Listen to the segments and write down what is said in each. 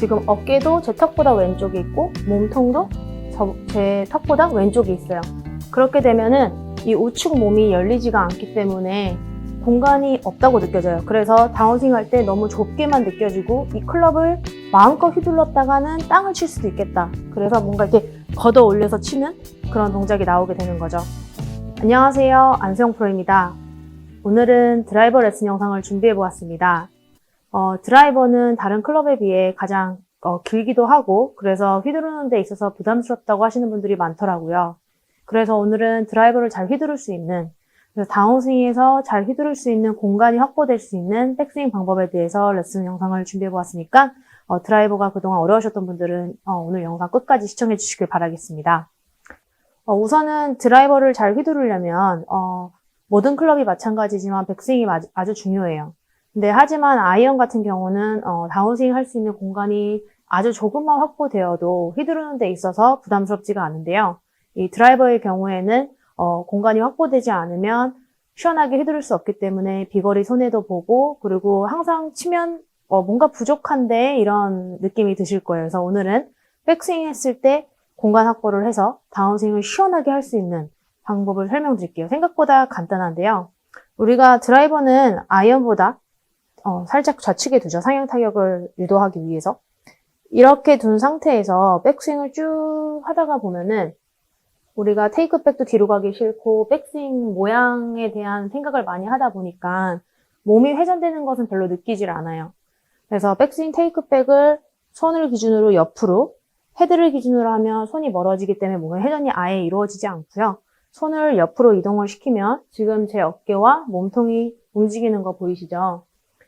지금 어깨도 제 턱보다 왼쪽에 있고 몸통도 제 턱보다 왼쪽에 있어요. 그렇게 되면은 이 우측 몸이 열리지가 않기 때문에 공간이 없다고 느껴져요. 그래서 다운스윙 할 때 너무 좁게만 느껴지고 이 클럽을 마음껏 휘둘렀다가는 땅을 칠 수도 있겠다. 그래서 뭔가 이렇게 걷어 올려서 치는 그런 동작이 나오게 되는 거죠. 안녕하세요, 안수영 프로입니다. 오늘은 드라이버 레슨 영상을 준비해 보았습니다. 드라이버는 다른 클럽에 비해 가장 길기도 하고 그래서 휘두르는 데 있어서 부담스럽다고 하시는 분들이 많더라고요. 그래서 오늘은 드라이버를 잘 휘두를 수 있는, 그래서 다운스윙에서 잘 휘두를 수 있는 공간이 확보될 수 있는 백스윙 방법에 대해서 레슨 영상을 준비해 보았으니까 드라이버가 그동안 어려우셨던 분들은 오늘 영상 끝까지 시청해 주시길 바라겠습니다. 우선은 드라이버를 잘 휘두르려면 모든 클럽이 마찬가지지만 백스윙이 아주 중요해요. 근데 하지만 아이언 같은 경우는 다운스윙 할 수 있는 공간이 아주 조금만 확보되어도 휘두르는 데 있어서 부담스럽지가 않은데요. 이 드라이버의 경우에는 공간이 확보되지 않으면 시원하게 휘두를 수 없기 때문에 비거리 손해도 보고, 그리고 항상 치면 뭔가 부족한데 이런 느낌이 드실 거예요. 그래서 오늘은 백스윙 했을 때 공간 확보를 해서 다운스윙을 시원하게 할 수 있는 방법을 설명드릴게요. 생각보다 간단한데요. 우리가 드라이버는 아이언보다 살짝 좌측에 두죠. 상향 타격을 유도하기 위해서. 이렇게 둔 상태에서 백스윙을 쭉 하다가 보면은 우리가 테이크백도 뒤로 가기 싫고 백스윙 모양에 대한 생각을 많이 하다 보니까 몸이 회전되는 것은 별로 느끼질 않아요. 그래서 백스윙 테이크백을 손을 기준으로 옆으로, 헤드를 기준으로 하면 손이 멀어지기 때문에 몸의 회전이 아예 이루어지지 않고요. 손을 옆으로 이동을 시키면 지금 제 어깨와 몸통이 움직이는 거 보이시죠?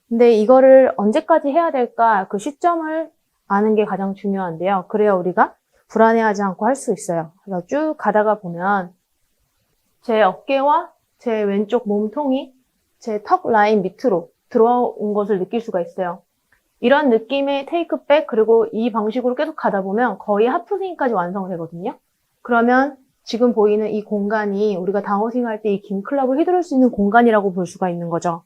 근데 이거를 언제까지 해야 될까, 그 시점을 아는 게 가장 중요한데요. 그래야 우리가 불안해하지 않고 할 수 있어요. 그래서 쭉 가다가 보면 제 어깨와 제 왼쪽 몸통이 제 턱 라인 밑으로 들어온 것을 느낄 수가 있어요. 이런 느낌의 테이크백, 그리고 이 방식으로 계속 가다 보면 거의 하프스윙까지 완성되거든요. 그러면 지금 보이는 이 공간이 우리가 다운스윙 할 때 이 긴 클럽을 휘두를 수 있는 공간이라고 볼 수가 있는 거죠.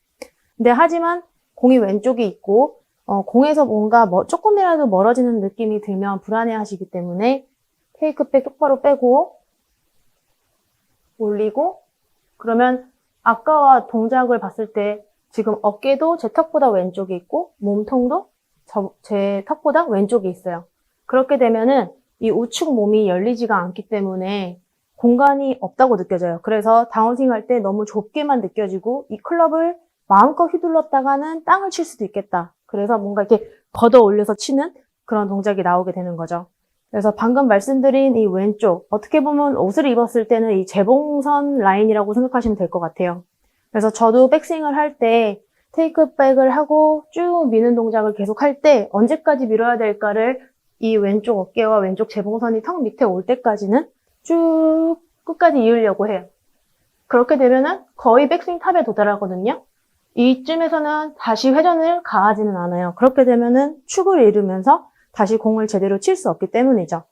근데 하지만 공이 왼쪽에 있고 공에서 뭔가 조금이라도 멀어지는 느낌이 들면 불안해 하시기 때문에 테이크백 똑바로 빼고 올리고, 그러면 아까와 동작을 봤을 때 지금 어깨도 제 턱보다 왼쪽에 있고 몸통도 제 턱보다 왼쪽에 있어요. 그렇게 되면은 이 우측 몸이 열리지가 않기 때문에 공간이 없다고 느껴져요. 그래서 다운스윙 할 때 너무 좁게만 느껴지고 이 클럽을 마음껏 휘둘렀다가는 땅을 칠 수도 있겠다. 그래서 뭔가 이렇게 걷어 올려서 치는 그런 동작이 나오게 되는 거죠. 그래서 방금 말씀드린 이 왼쪽, 어떻게 보면 옷을 입었을 때는 이 재봉선 라인이라고 생각하시면 될 것 같아요. 그래서 저도 백스윙을 할 때 테이크백을 하고 쭉 미는 동작을 계속 할 때 언제까지 밀어야 될까를 이 왼쪽 어깨와 왼쪽 재봉선이 턱 밑에 올 때까지는 쭉 끝까지 이으려고 해요. 그렇게 되면은 거의 백스윙 탑에 도달하거든요. 이쯤에서는 다시 회전을 가하지는 않아요. 그렇게 되면은 축을 잃으면서 다시 공을 제대로 칠 수 없기 때문이죠.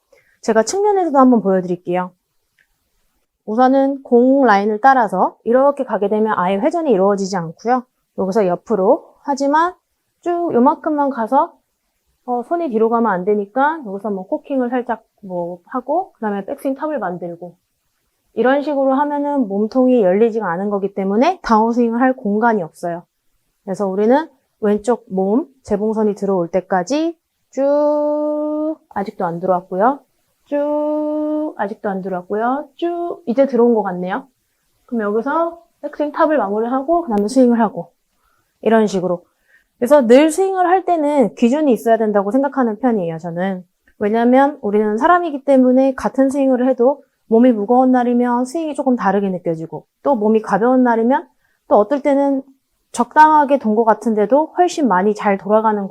제가 측면에서도 한번 보여드릴게요. 우선은 공 라인을 따라서 이렇게 가게 되면 아예 회전이 이루어지지 않고요. 여기서 옆으로, 하지만 쭉 요만큼만 가서 손이 뒤로 가면 안 되니까 여기서 코킹을 살짝 하고, 그 다음에 백스윙 탑을 만들고, 이런 식으로 하면은 몸통이 열리지가 않은 거기 때문에 다운스윙을 할 공간이 없어요. 그래서 우리는 왼쪽 몸, 재봉선이 들어올 때까지 쭉, 아직도 안 들어왔고요. 쭉, 아직도 안 들어왔고요. 쭉, 이제 들어온 것 같네요. 그럼 여기서 백스윙 탑을 마무리하고 그 다음에 스윙을 하고, 이런 식으로. 그래서 늘 스윙을 할 때는 기준이 있어야 된다고 생각하는 편이에요, 저는. 왜냐면 우리는 사람이기 때문에 같은 스윙을 해도 몸이 무거운 날이면 스윙이 조금 다르게 느껴지고, 또 몸이 가벼운 날이면 또 어떨 때는 적당하게 돈 것 같은데도 훨씬 많이 잘 돌아가는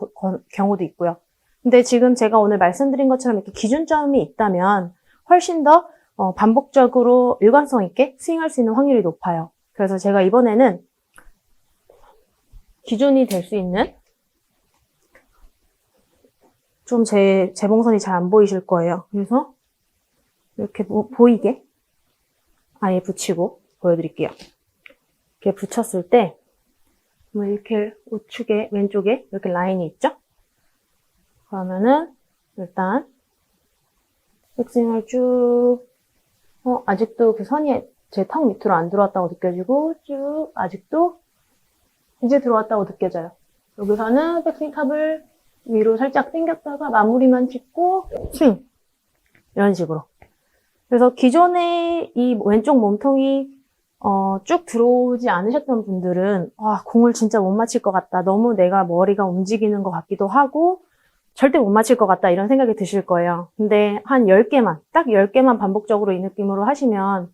경우도 있고요. 근데 지금 제가 오늘 말씀드린 것처럼 이렇게 기준점이 있다면 훨씬 더 반복적으로 일관성 있게 스윙할 수 있는 확률이 높아요. 그래서 제가 이번에는 기준이 될 수 있는, 좀 제 재봉선이 잘 안 보이실 거예요. 그래서 이렇게 보이게 아예 붙이고 보여드릴게요. 이렇게 붙였을 때 이렇게 우측에 왼쪽에 이렇게 라인이 있죠? 그러면은 일단 백스윙을 쭉 아직도 그 선이 제 턱 밑으로 안 들어왔다고 느껴지고 쭉 아직도 이제 들어왔다고 느껴져요. 여기서는 백스윙 탑을 위로 살짝 당겼다가 마무리만 짓고 스윙 이런 식으로. 그래서 기존에 이 왼쪽 몸통이 쭉 들어오지 않으셨던 분들은 공을 진짜 못 맞힐 것 같다. 너무 내가 머리가 움직이는 것 같기도 하고 절대 못 맞힐 것 같다 이런 생각이 드실 거예요. 근데 한 10개만, 딱 10개만 반복적으로 이 느낌으로 하시면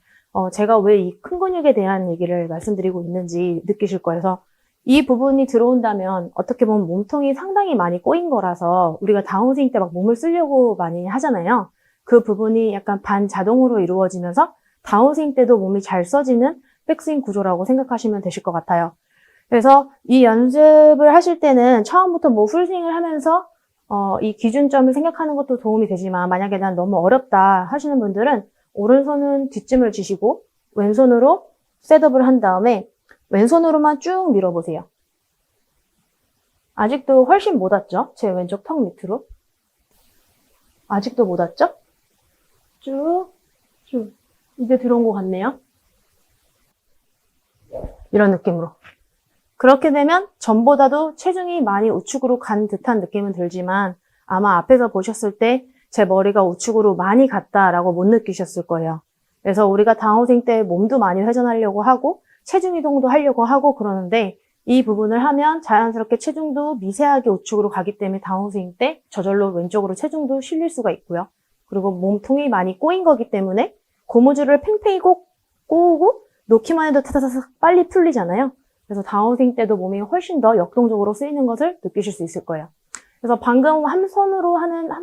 제가 왜 이 큰 근육에 대한 얘기를 말씀드리고 있는지 느끼실 거예요. 그래서 이 부분이 들어온다면 어떻게 보면 몸통이 상당히 많이 꼬인 거라서 우리가 다운스윙 때 막 몸을 쓰려고 많이 하잖아요. 그 부분이 약간 반자동으로 이루어지면서 다운스윙 때도 몸이 잘 써지는 백스윙 구조라고 생각하시면 되실 것 같아요. 그래서 이 연습을 하실 때는 처음부터 뭐 풀스윙을 하면서 이 기준점을 생각하는 것도 도움이 되지만 만약에 난 너무 어렵다 하시는 분들은 오른손은 뒷짐을 쥐시고 왼손으로 셋업을 한 다음에 왼손으로만 쭉 밀어보세요. 아직도 훨씬 못 왔죠? 제 왼쪽 턱 밑으로. 아직도 못 왔죠? 쭉, 쭉. 이제 들어온 것 같네요. 이런 느낌으로. 그렇게 되면 전보다도 체중이 많이 우측으로 간 듯한 느낌은 들지만 아마 앞에서 보셨을 때 제 머리가 우측으로 많이 갔다라고 못 느끼셨을 거예요. 그래서 우리가 다운스윙 때 몸도 많이 회전하려고 하고 체중 이동도 하려고 하고 그러는데 이 부분을 하면 자연스럽게 체중도 미세하게 우측으로 가기 때문에 다운스윙 때 저절로 왼쪽으로 체중도 실릴 수가 있고요. 그리고 몸통이 많이 꼬인 거기 때문에 고무줄을 팽팽히 꼬우고 놓기만 해도 타타타닥 빨리 풀리잖아요. 그래서 다운스윙 때도 몸이 훨씬 더 역동적으로 쓰이는 것을 느끼실 수 있을 거예요. 그래서 방금 한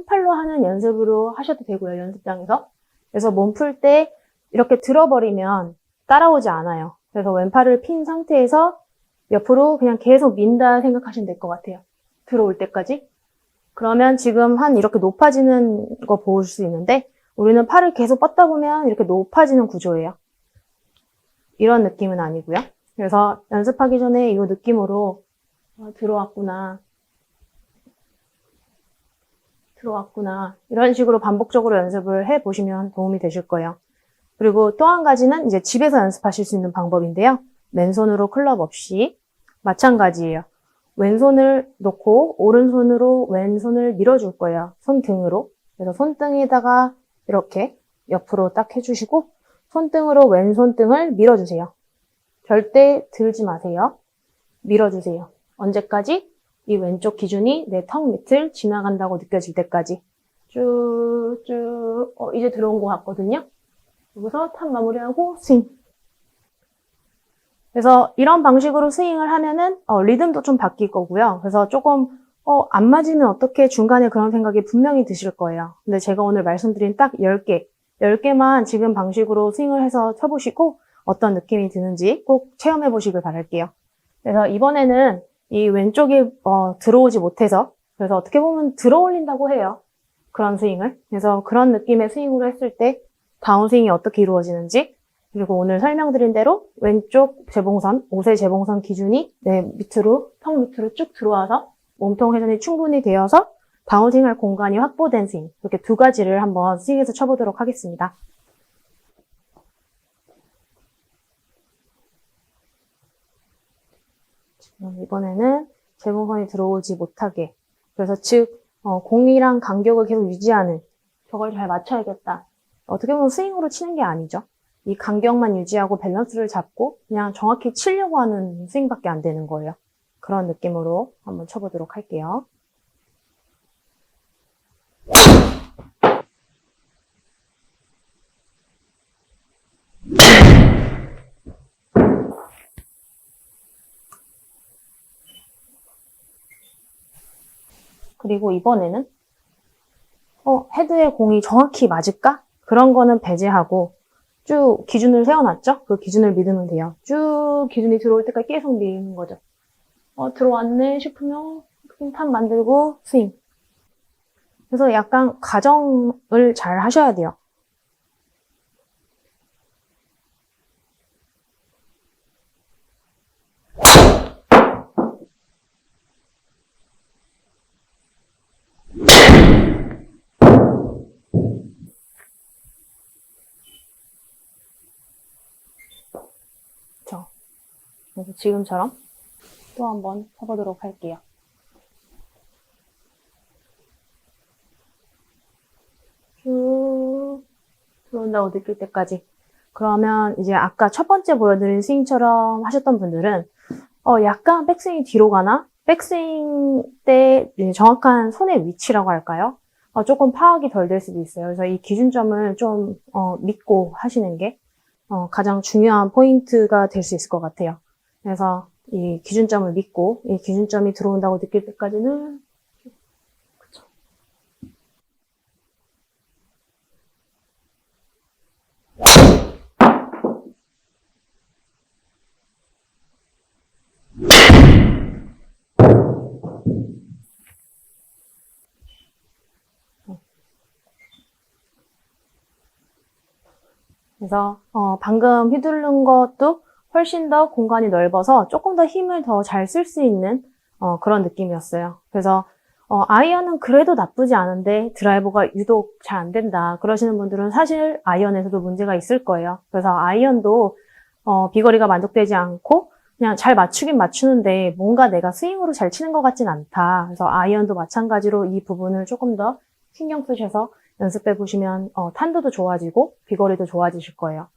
팔로 하는 연습으로 하셔도 되고요, 연습장에서. 그래서 몸 풀 때 이렇게 들어버리면 따라오지 않아요. 그래서 왼팔을 핀 상태에서 옆으로 그냥 계속 민다 생각하시면 될 것 같아요. 들어올 때까지. 그러면 지금 이렇게 높아지는 거 보실 수 있는데 우리는 팔을 계속 뻗다 보면 이렇게 높아지는 구조예요. 이런 느낌은 아니고요. 그래서 연습하기 전에 이 느낌으로 들어왔구나 이런 식으로 반복적으로 연습을 해보시면 도움이 되실 거예요. 그리고 또 한 가지는 이제 집에서 연습하실 수 있는 방법인데요. 맨손으로 클럽 없이 마찬가지예요. 왼손을 놓고 오른손으로 왼손을 밀어줄 거예요. 손등으로. 그래서 손등에다가 이렇게 옆으로 딱 해주시고 손등으로 왼손등을 밀어주세요. 절대 들지 마세요. 밀어주세요. 언제까지? 이 왼쪽 기준이 내 턱 밑을 지나간다고 느껴질 때까지 쭉쭉 이제 들어온 것 같거든요. 여기서 탑 마무리하고 스윙. 그래서 이런 방식으로 스윙을 하면은 리듬도 좀 바뀔 거고요. 그래서 조금 안 맞으면 어떻게 중간에 그런 생각이 분명히 드실 거예요. 근데 제가 오늘 말씀드린 딱 10개만 지금 방식으로 스윙을 해서 쳐보시고 어떤 느낌이 드는지 꼭 체험해 보시길 바랄게요. 그래서 이번에는 이 왼쪽이 들어오지 못해서 그래서 어떻게 보면 들어올린다고 해요. 그런 스윙을. 그래서 그런 느낌의 스윙으로 했을 때 다운스윙이 어떻게 이루어지는지 그리고 오늘 설명드린 대로 왼쪽 재봉선, 5세 재봉선 기준이 내 밑으로, 턱 밑으로 쭉 들어와서 몸통 회전이 충분히 되어서 다운스윙할 공간이 확보된 스윙. 이렇게 두 가지를 한번 스윙해서 쳐보도록 하겠습니다. 이번에는 재봉선이 들어오지 못하게 그래서 즉 공이랑 간격을 계속 유지하는 저걸 잘 맞춰야겠다. 어떻게 보면 스윙으로 치는 게 아니죠. 이 간격만 유지하고 밸런스를 잡고 그냥 정확히 치려고 하는 스윙밖에 안 되는 거예요. 그런 느낌으로 한번 쳐보도록 할게요. 그리고 이번에는 헤드에 공이 정확히 맞을까? 그런 거는 배제하고 쭉 기준을 세워놨죠? 그 기준을 믿으면 돼요. 쭉 기준이 들어올 때까지 계속 미는 거죠. 들어왔네 싶으면 탑 만들고 스윙. 그래서 약간 가정을 잘 하셔야 돼요. 그래서 지금처럼 또 한번 쳐보도록 할게요. 쭉 들어온다고 느낄 때까지. 그러면 이제 아까 첫 번째 보여드린 스윙처럼 하셨던 분들은 약간 백스윙이 뒤로 가나? 백스윙 때 정확한 손의 위치라고 할까요? 조금 파악이 덜 될 수도 있어요. 그래서 이 기준점을 좀 믿고 하시는 게 가장 중요한 포인트가 될 수 있을 것 같아요. 그래서 이 기준점을 믿고 이 기준점이 들어온다고 느낄 때까지는 그쵸. 그래서 방금 휘두른 것도 훨씬 더 공간이 넓어서 조금 더 힘을 더 잘 쓸 수 있는 그런 느낌이었어요. 그래서 아이언은 그래도 나쁘지 않은데 드라이버가 유독 잘 안 된다 그러시는 분들은 사실 아이언에서도 문제가 있을 거예요. 그래서 아이언도 비거리가 만족되지 않고 그냥 잘 맞추긴 맞추는데 뭔가 내가 스윙으로 잘 치는 것 같진 않다. 그래서 아이언도 마찬가지로 이 부분을 조금 더 신경 쓰셔서 연습해 보시면 탄도도 좋아지고 비거리도 좋아지실 거예요.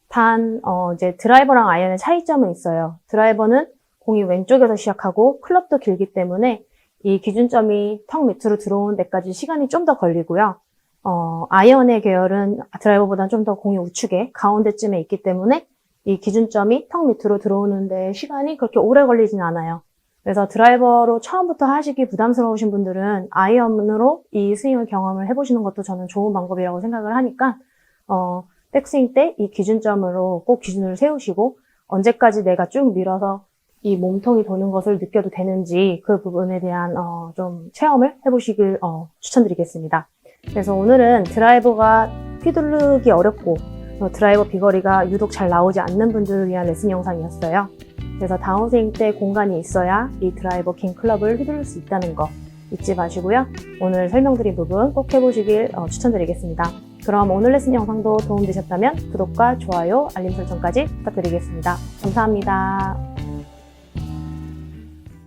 단 이제 드라이버랑 아이언의 차이점은 있어요. 드라이버는 공이 왼쪽에서 시작하고 클럽도 길기 때문에 이 기준점이 턱 밑으로 들어오는 데까지 시간이 좀 더 걸리고요. 아이언의 계열은 드라이버보다는 좀 더 공이 우측에 가운데쯤에 있기 때문에 이 기준점이 턱 밑으로 들어오는 데 시간이 그렇게 오래 걸리진 않아요. 그래서 드라이버로 처음부터 하시기 부담스러우신 분들은 아이언으로 이 스윙을 경험을 해보시는 것도 저는 좋은 방법이라고 생각을 하니까 백스윙 때 이 기준점으로 꼭 기준을 세우시고 언제까지 내가 쭉 밀어서 이 몸통이 도는 것을 느껴도 되는지 그 부분에 대한 좀 체험을 해보시길 추천드리겠습니다. 그래서 오늘은 드라이버가 휘두르기 어렵고 드라이버 비거리가 유독 잘 나오지 않는 분들을 위한 레슨 영상이었어요. 그래서 다운스윙 때 공간이 있어야 이 드라이버 긴 클럽을 휘두를 수 있다는 거 잊지 마시고요. 오늘 설명드린 부분 꼭 해보시길 추천드리겠습니다. 그럼 오늘 레슨 영상도 도움되셨다면 구독과 좋아요, 알림 설정까지 부탁드리겠습니다. 감사합니다.